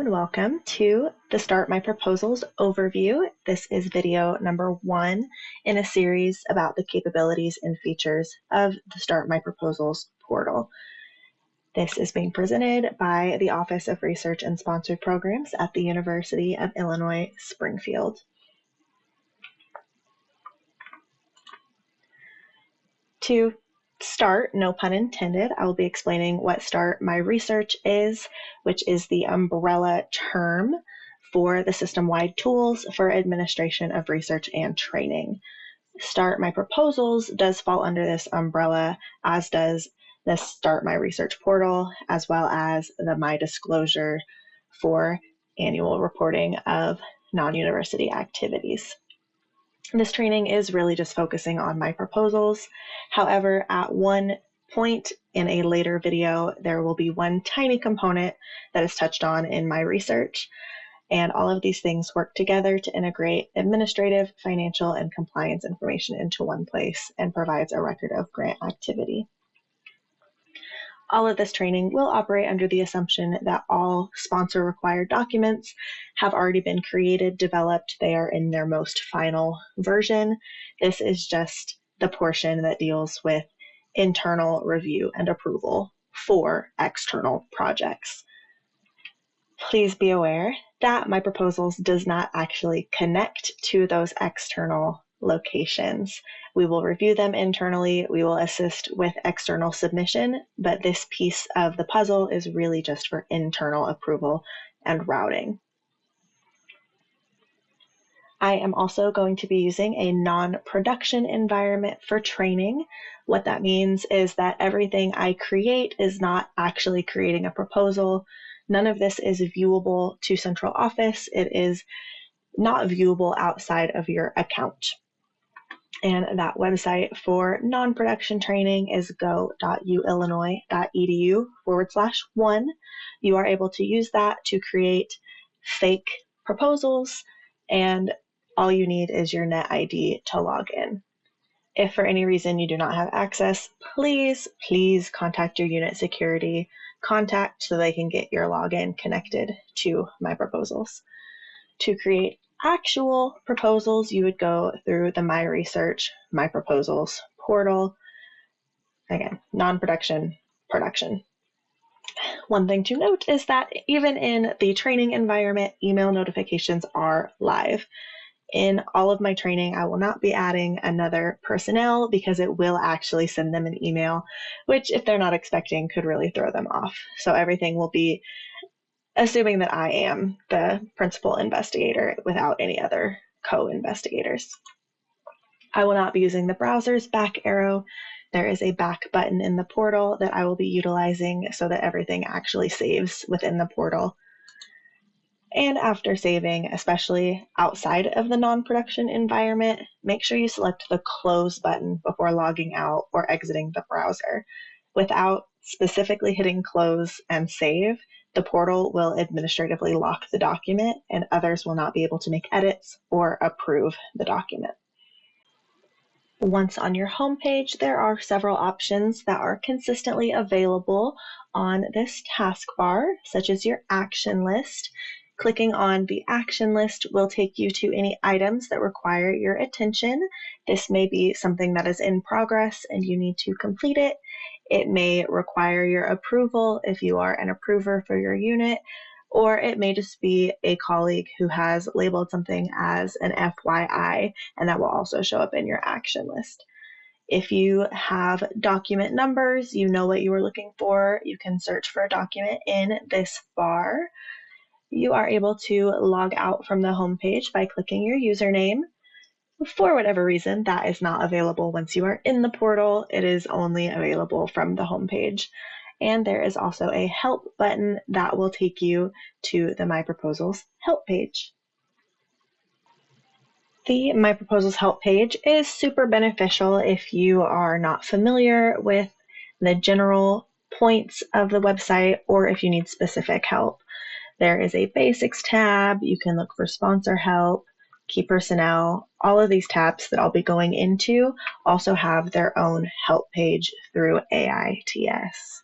and welcome to the Start My Proposals overview. This is video number 1 in a series about the capabilities and features of the Start My Proposals portal. This is being presented by the Office of Research and Sponsored Programs at the University of Illinois, Springfield. To start, no pun intended, I will be explaining what Start My Research is, which is the umbrella term for the system-wide tools for administration of research and training. Start My Proposals does fall under this umbrella, as does the Start My Research portal, as well as the My Disclosure for annual reporting of non-university activities. This training is really just focusing on my proposals. However, at one point in a later video, there will be one tiny component that is touched on in my research. And all of these things work together to integrate administrative, financial, and compliance information into one place and provides a record of grant activity. All of this training will operate under the assumption that all sponsor-required documents have already been created, developed. They are in their most final version. This is just the portion that deals with internal review and approval for external projects. Please be aware that my proposals does not actually connect to those external locations. We will review them internally. We will assist with external submission, but this piece of the puzzle is really just for internal approval and routing. I am also going to be using a non-production environment for training. What that means is that everything I create is not actually creating a proposal. None of this is viewable to central office. It is not viewable outside of your account. And that website for non-production training is go.uillinois.edu/1. You are able to use that to create fake proposals, and all you need is your net ID to log in. If for any reason you do not have access, please contact your unit security contact so they can get your login connected to my proposals. To create actual proposals, you would go through the My Research, My Proposals portal. Again, non-production, production. One thing to note is that even in the training environment, email notifications are live. In all of my training, I will not be adding another personnel because it will actually send them an email, which if they're not expecting could really throw them off. So everything will be assuming that I am the principal investigator without any other co-investigators. I will not be using the browser's back arrow. There is a back button in the portal that I will be utilizing so that everything actually saves within the portal. And after saving, especially outside of the non-production environment, make sure you select the close button before logging out or exiting the browser. Without specifically hitting close and save, the portal will administratively lock the document and others will not be able to make edits or approve the document. Once on your homepage, there are several options that are consistently available on this taskbar, such as your action list. Clicking on the action list will take you to any items that require your attention. This may be something that is in progress and you need to complete it. It may require your approval if you are an approver for your unit, or it may just be a colleague who has labeled something as an FYI, and that will also show up in your action list. If you have document numbers, you know what you are looking for, you can search for a document in this bar. You are able to log out from the homepage by clicking your username. For whatever reason, that is not available once you are in the portal. It is only available from the homepage. And there is also a help button that will take you to the My Proposals help page. The My Proposals help page is super beneficial if you are not familiar with the general points of the website or if you need specific help. There is a basics tab. You can look for sponsor help, key personnel. All of these tabs that I'll be going into also have their own help page through AITS.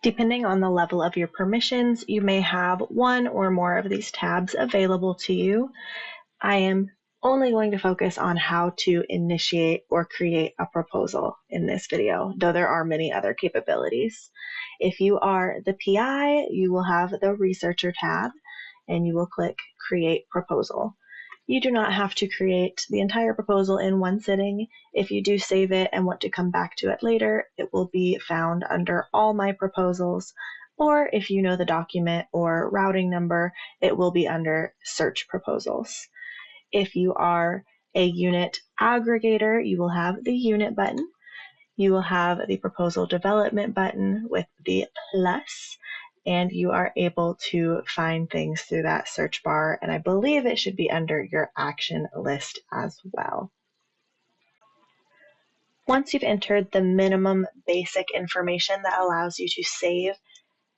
Depending on the level of your permissions, you may have one or more of these tabs available to you. I am only going to focus on how to initiate or create a proposal in this video, though there are many other capabilities. If you are the PI, you will have the Researcher tab, and you will click Create Proposal. You do not have to create the entire proposal in one sitting. If you do save it and want to come back to it later, it will be found under All My Proposals, or if you know the document or routing number, it will be under Search Proposals. If you are a unit aggregator, you will have the Unit button. You will have the Proposal Development button with the plus, and you are able to find things through that search bar, and I believe it should be under your action list as well. Once you've entered the minimum basic information that allows you to save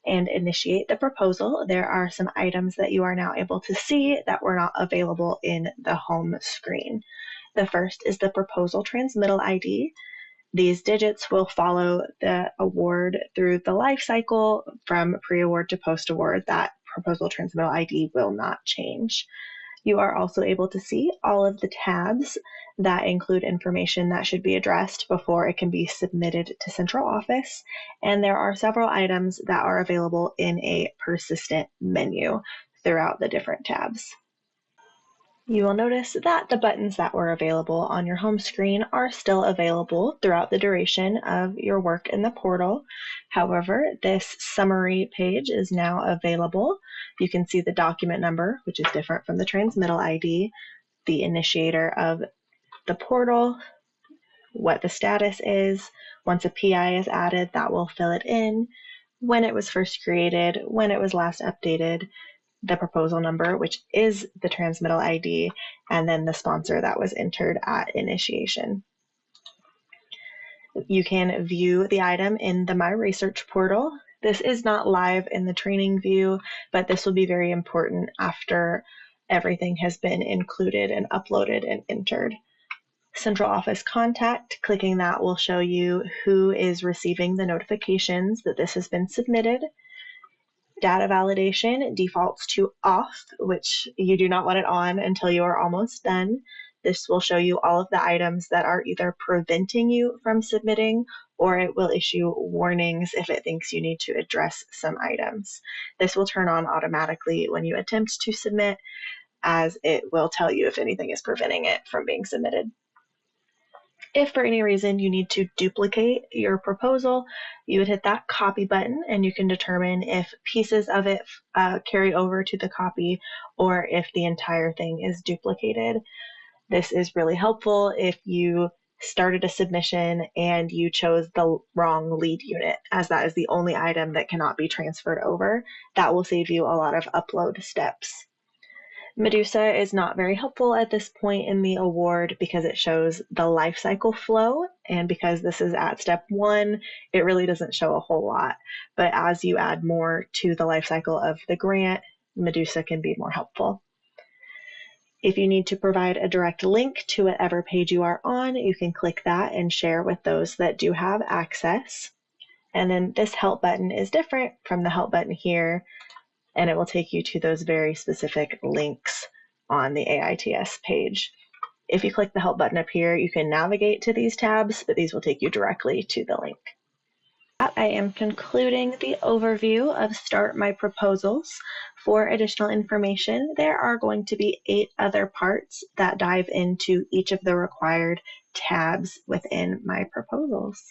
and initiate the proposal, there are some items that you are now able to see that were not available in the home screen. The first is the proposal transmittal ID. These digits will follow the award through the life cycle from pre-award to post-award. That proposal transmittal ID will not change. You are also able to see all of the tabs that include information that should be addressed before it can be submitted to central office. And there are several items that are available in a persistent menu throughout the different tabs. You will notice that the buttons that were available on your home screen are still available throughout the duration of your work in the portal. However, this summary page is now available. You can see the document number, which is different from the transmittal ID, the initiator of the portal, what the status is. Once a PI is added, that will fill it in, when it was first created, when it was last updated, the proposal number, which is the transmittal ID, and then the sponsor that was entered at initiation. You can view the item in the My Research portal. This is not live in the training view, but this will be very important after everything has been included and uploaded and entered. Central Office Contact, clicking that will show you who is receiving the notifications that this has been submitted. Data validation defaults to off, which you do not want it on until you are almost done. This will show you all of the items that are either preventing you from submitting, or it will issue warnings if it thinks you need to address some items. This will turn on automatically when you attempt to submit, as it will tell you if anything is preventing it from being submitted. If for any reason you need to duplicate your proposal, you would hit that copy button, and you can determine if pieces of it carry over to the copy or if the entire thing is duplicated. This is really helpful if you started a submission and you chose the wrong lead unit, as that is the only item that cannot be transferred over. That will save you a lot of upload steps. Medusa is not very helpful at this point in the award because it shows the life cycle flow, and because this is at step 1, it really doesn't show a whole lot. But as you add more to the life cycle of the grant, Medusa can be more helpful. If you need to provide a direct link to whatever page you are on, you can click that and share with those that do have access. And then this help button is different from the help button here, and it will take you to those very specific links on the AITS page. If you click the help button up here, you can navigate to these tabs, but these will take you directly to the link. I am concluding the overview of Start My Proposals. For additional information, there are going to be 8 other parts that dive into each of the required tabs within My Proposals.